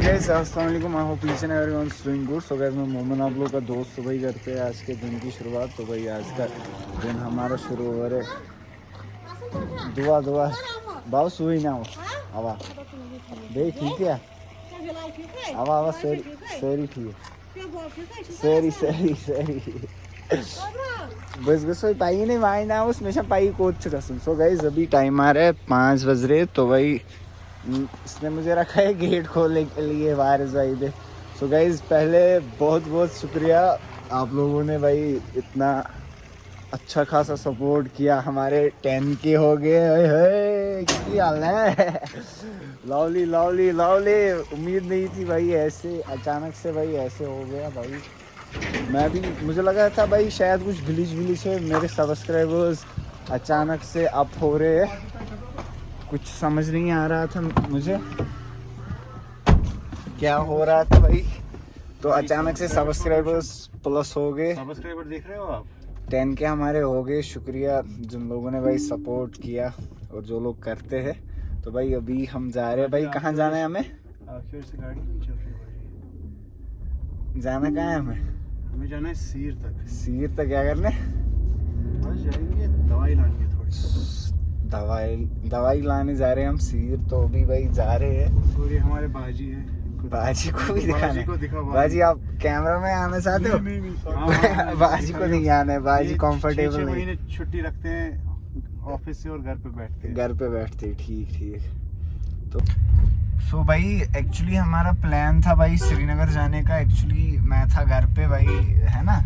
अस्सलाम वालेकुम, I hope each and everyone is doing good. So guys, मैं मोमिन आप लोग का दोस्त। तो भाई करते हैं आज के दिन की शुरुआत। तो भाई आज का दिन हमारा शुरू हो रहा है दुआ बाबा सुई ना हो आवा भाई ठीक है आवा आवा सरी ठीक सरी बस बस वही पाई नहीं वाई ना उसमें से पाई कोच कसम। सो गाइस अभी टाइम आ रहा है 5 बज रहे। तो भाई इसने मुझे रखा है गेट खोलने के लिए वारिस भाई ने। सो गाइस पहले बहुत बहुत शुक्रिया आप लोगों ने भाई इतना अच्छा खासा सपोर्ट किया। हमारे 10K हो गए। की हाल है लवली लवली लवली। उम्मीद नहीं थी भाई ऐसे अचानक से भाई ऐसे हो गया भाई। मैं भी मुझे लगा था भाई शायद कुछ ग्लिच है, मेरे सब्सक्राइबर्स अचानक से अप हो रहे हैं। कुछ समझ नहीं आ रहा था मुझे क्या हो रहा था भाई। तो अचानक से सब्सक्राइबर्स प्लस हो गए। सब्सक्राइबर देख रहे हो आप 10K हमारे हो गए। शुक्रिया जिन लोगों ने भाई सपोर्ट किया और जो लोग करते हैं। तो भाई अभी हम जा रहे हैं भाई। कहाँ जाना है हमें? से गाड़ी नहीं चल रही। जाना कहाँ है हमें जाना है सीर तक क्या करने? बस जाएंगे, दवाई लानी है थोड़ी। दवाई लाने जा रहे हैं हम सीर। तो अभी भाई जा रहे हैं। और ये हमारे बाजी है, बाजी को भी दिखाने। बाजी आप कैमरा में आना चाहते हो? नहीं। बाजी को नहीं आना है, बाजी कंफर्टेबल नहीं। महीने छुट्टी रखते हैं ऑफिस से और घर पे बैठते ठीक। तो सो भाई एक्चुअली हमारा प्लान था भाई श्रीनगर जाने का। एक्चुअली मैं था घर पे भाई, है ना।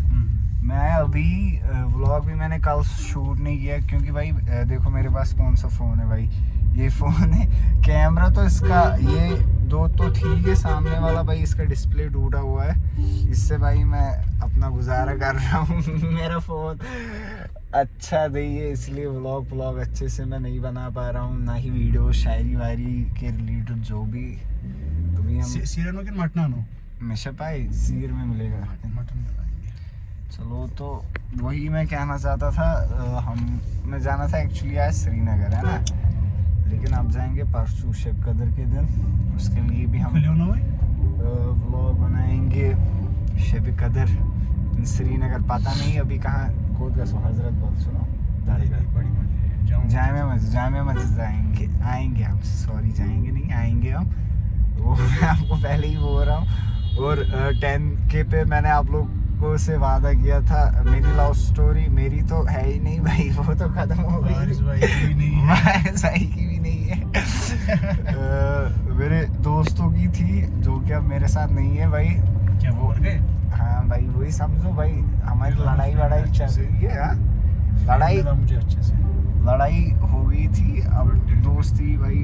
मैं अभी व्लॉग भी मैंने कल शूट नहीं किया क्योंकि भाई देखो मेरे पास कौन सा फ़ोन है भाई। ये फ़ोन है, कैमरा तो इसका ये दो तो ठीक है, सामने वाला भाई इसका डिस्प्ले टूटा हुआ है। इससे भाई मैं अपना गुजारा कर रहा हूँ। मेरा फ़ोन अच्छा नहीं है इसलिए व्लॉग अच्छे से मैं नहीं बना पा रहा हूँ, ना ही वीडियो शायरी वायरी के रिलेटेड जो भी। तो भी हम मटन हमेशा पाए सीर में मिलेगा मटन। चलो तो वही मैं कहना चाहता था। हमें जाना था एक्चुअली आज श्रीनगर, है ना। लेकिन अब जाएंगे परसों शब कदर के दिन। उसके लिए भी हम व्लॉग बनाएंगे शब कदर श्रीनगर। पता नहीं अभी कहाँ कोद का हजरत बोल सुनो जामे मस्जिद आएंगे हम। सॉरी जाएंगे नहीं, आएंगे हम। वो मैं आपको पहले ही बोल रहा हूँ। और 10K पे मैंने आप लोग को से वादा किया था। मेरी लव स्टोरी मेरी तो है ही नहीं भाई, वो तो खत्म हो गई। वारिस भाई की भी नहीं है। मेरे दोस्तों की थी जो कि अब मेरे साथ नहीं है भाई। क्या वो मर गए? हाँ भाई वही समझो भाई। हमारी लड़ाई चल रही है। मुझे अच्छे से लड़ाई हो गई थी, अब दोस्ती भाई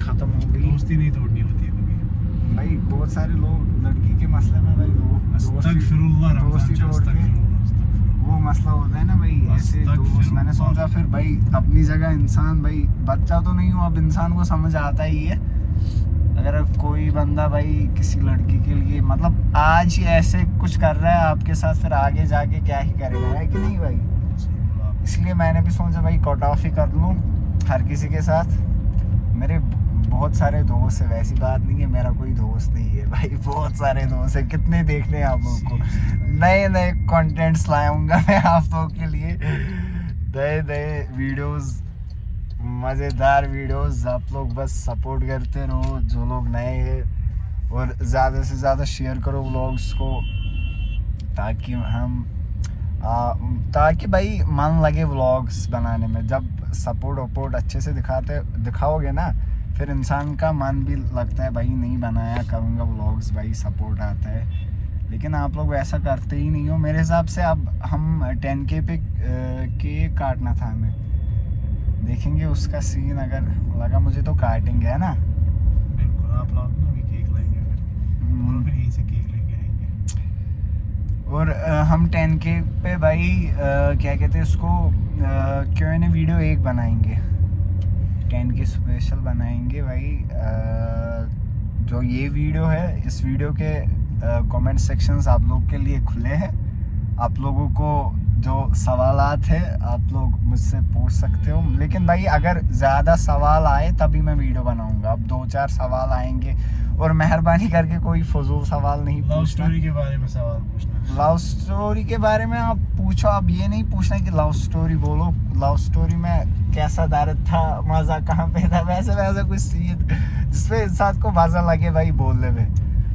खत्म हो गई। दोस्ती नहीं तोड़नी होती है कभी भाई। बहुत सारे लोग लड़की के मसले में भाई दोस्ती तोड़ के वो मसला होता है ना भाई। ऐसे दोस्त मैंने सोचा फिर भाई अपनी जगह इंसान भाई, बच्चा तो नहीं हूँ अब, इंसान को समझ आता ही है। अगर कोई बंदा भाई किसी लड़की के लिए मतलब आज ही ऐसे कुछ कर रहा है आपके साथ, फिर आगे जाके क्या ही करेगा, है कि नहीं भाई। इसलिए मैंने भी सोचा भाई कट ऑफ ही कर लूँ हर किसी के साथ। मेरे बहुत सारे दोस्त है, वैसी बात नहीं है मेरा कोई दोस्त नहीं है भाई। बहुत सारे दोस्त है, कितने देखने हैं आप लोगों को। नए कंटेंट्स लाऊंगा मैं आप लोगों के लिए। नए वीडियोस, मज़ेदार वीडियोस। आप लोग बस सपोर्ट करते रहो जो लोग नए हैं, और ज़्यादा से ज़्यादा शेयर करो व्लॉग्स को ताकि भाई मन लगे व्लॉग्स बनाने में। जब सपोर्ट वपोर्ट अच्छे से दिखाओगे ना, फिर इंसान का मन भी लगता है भाई नहीं बनाया करूँगा व्लॉग्स भाई, सपोर्ट आता है। लेकिन आप लोग ऐसा करते ही नहीं हो मेरे हिसाब से। अब हम 10K पे केक काटना था हमें, देखेंगे उसका सीन। अगर लगा मुझे तो काटेंगे, है ना। बिल्कुल, आप लोग ना भी केक लाएंगे और फिर यहीं से केक लेके आएंगे। और हम 10K पे भाई क्या कहते हैं उसको Q&A वीडियो एक बनाएंगे, 10K स्पेशल बनाएंगे भाई। जो ये वीडियो है, इस वीडियो के कमेंट सेक्शंस आप लोग के लिए खुले हैं। आप लोगों को जो सवालात है आप लोग मुझसे पूछ सकते हो, लेकिन भाई अगर ज़्यादा सवाल आए तभी मैं वीडियो बनाऊंगा। अब 2-4 सवाल आएंगे और मेहरबानी करके कोई फजूल सवाल नहीं पूछना। लव स्टोरी के बारे में सवाल पूछना। लव स्टोरी के बारे में आप पूछो, आप ये नहीं पूछना कि लव स्टोरी बोलो, लव स्टोरी में कैसा दर्द था, मज़ा कहाँ पे था, वैसा कुछ सीन जिसपे इंसान को मज़ा लगे भाई बोलने में,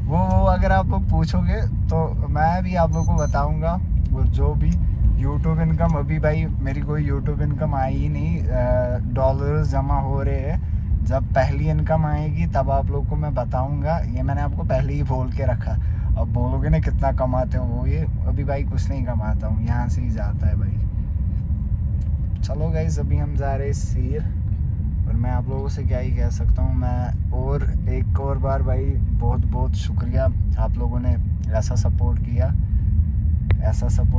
वो अगर आप लोग पूछोगे तो मैं भी आप लोगों को बताऊंगा। और जो भी यूट्यूब इनकम, अभी भाई मेरी कोई यूट्यूब इनकम आई ही नहीं, डॉलर्स जमा हो रहे हैं। जब पहली इनकम आएगी तब आप लोग को मैं बताऊंगा, ये मैंने आपको पहले ही बोल के रखा। अब बोलोगे ना कितना कमाते हो वो ये, अभी भाई कुछ नहीं कमाता हूँ, यहाँ से ही जाता है भाई। चलो गाइस अभी हम जा रहे हैं सीर, और मैं आप लोगों से क्या ही कह सकता हूँ। मैं और एक और बार भाई बहुत बहुत शुक्रिया, आप लोगों ने ऐसा सपोर्ट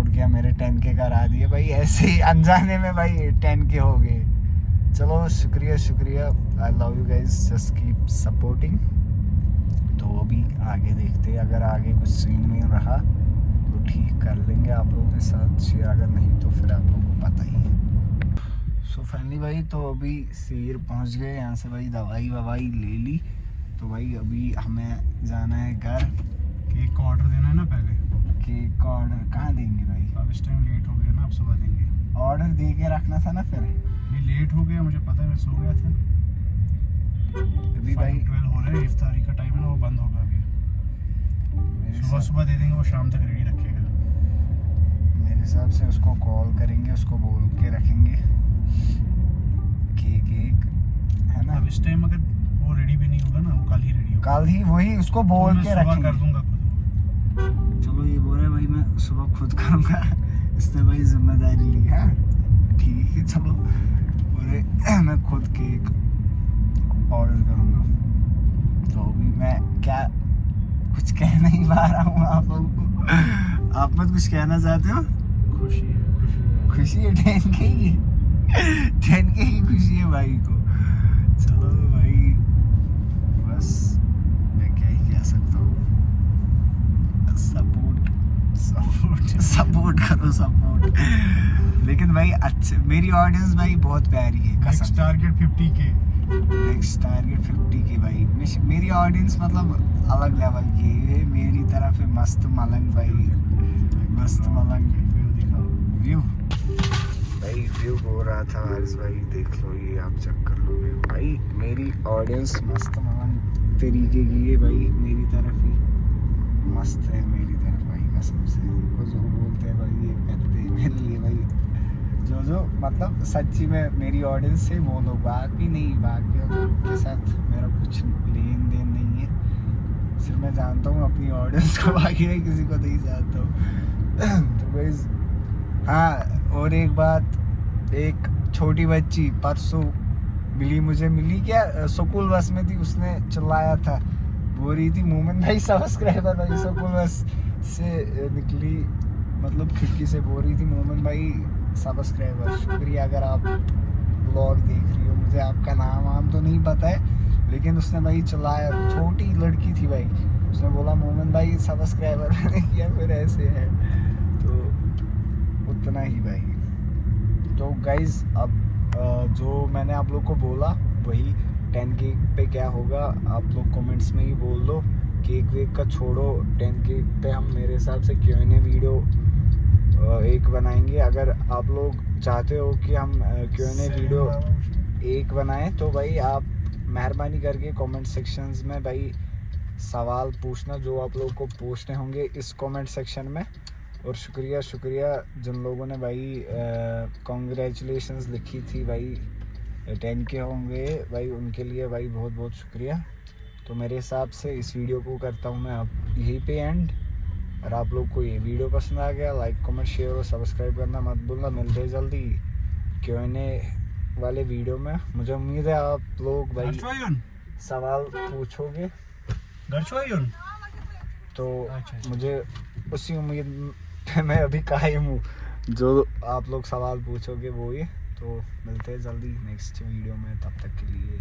किया मेरे 10K करा दिए भाई, ऐसे ही अनजाने में भाई 10K हो गए। चलो शुक्रिया, I love you guys, just keep supporting. तो अभी आगे देखते हैं, अगर आगे कुछ सीन में रहा तो ठीक कर लेंगे आप लोगों के साथ शेयर, अगर नहीं तो फिर आप लोगों को पता ही है। सो फाइनली भाई तो अभी सीर पहुंच गए, यहाँ से भाई दवाई ले ली, तो भाई अभी हमें जाना है घर। केक का ऑर्डर देना है ना पहले। केक का ऑर्डर कहाँ देंगे भाई? अब इस टाइम लेट हो गया ना, अब सुबह देंगे। ऑर्डर दे के रखना था ना फिर। नहीं लेट हो गया, मुझे पता है, मैं सो गया था। अभी भाई 12 हो रहे हैं, इफ्तारी का टाइम है ना, वो बंद होगा अभी। सुबह दे देंगे, वो शाम तक रेडी रखेगा। मेरे हिसाब से उसको कॉल करेंगे, उसको बोल के रखेंगे केक है ना। अब इस टाइम अगर वो रेडी भी नहीं होगा ना, वो कल ही रेडी होगा। कल ही वही उसको बोल के रखेंगे। कर दूंगा खुद। चलो ये बोल रहे भाई मैं सुबह खुद करूँगा, इसने भाई जिम्मेदारी ली है, ठीक है। चलो बोले मैं खुद केक ऑर्डर करूँगा। तो अभी मैं क्या कुछ कह नहीं पा रहा हूँ आप लोगों को। आप मत कुछ कहना चाहते हो? खुशी है 10K की खुशी है भाई को। चलो भाई बस मैं क्या ही कह सकता हूँ, सपोर्ट करो। लेकिन भाई अच्छे, मेरी ऑडियंस भाई बहुत प्यारी है कसम। नेक्स्ट टारगेट 50K भाई। मेरी ऑडियंस मतलब अलग लेवल की है, मेरी तरफ है मस्त मलंग भाई, मस्त मलंग व्यू हो रहा था हारिस भाई, देख लो ये आप चेक कर लो भाई। मेरी ऑडियंस मस्त मलंग तरीके की है भाई, मेरी तरफ ही मस्त है, मेरी तरफ भाई कसम से। उनको जो बोलते हैं भाई ये करते हैं मेरे लिए भाई, जो मतलब सच्ची में मेरी ऑडियंस से वो लोग, बाकी नहीं, बाकी के साथ मेरा कुछ लेन देन नहीं है। सिर्फ मैं जानता हूँ अपनी ऑडियंस को, बाकी मैं किसी को नहीं जानता हूँ। तो गाइस हाँ, और एक बात, एक छोटी बच्ची परसों मिली क्या, स्कूल बस में थी, उसने चिल्लाया था, बोल रही थी मोमिन भाई सब्सक्राइबर भाई, स्कूल बस से निकली, मतलब खिड़की से बोल रही थी मोमिन भाई सब्सक्राइबर, शुक्रिया। अगर आप व्लॉग देख रही हो, मुझे आपका नाम तो नहीं पता है, लेकिन उसने भाई चिल्लाया, छोटी लड़की थी भाई, उसने बोला मोमिन भाई सब्सक्राइबर मैंने किया, फिर ऐसे है। तो उतना ही भाई। तो गाइज अब जो मैंने आप लोग को बोला वही 10K पे क्या होगा आप लोग कमेंट्स में ही बोल दो। केक वेक का छोड़ो, 10K पे हम मेरे हिसाब से Q&A वीडियो एक बनाएंगे। अगर आप लोग चाहते हो कि हम Q&A वीडियो एक बनाएं तो भाई आप मेहरबानी करके कमेंट सेक्शंस में भाई सवाल पूछना जो आप लोग को पूछने होंगे इस कमेंट सेक्शन में। और शुक्रिया जिन लोगों ने भाई कॉन्ग्रेचुलेशंस लिखी थी भाई, 10K होंगे भाई, उनके लिए भाई बहुत बहुत शुक्रिया। तो मेरे हिसाब से इस वीडियो को करता हूँ मैं अब यहीं पे एंड। और आप लोग को ये वीडियो पसंद आ गया, लाइक कमेंट शेयर और सब्सक्राइब करना मत भूलना। मिलते जल्दी Q&A वाले वीडियो में। मुझे उम्मीद है आप लोग भाई सवाल पूछोगे, तो मुझे उसी उम्मीद पे मैं अभी कायम हूँ, जो आप लोग सवाल पूछोगे वो ही। तो मिलते हैं जल्दी नेक्स्ट वीडियो में, तब तक के लिए।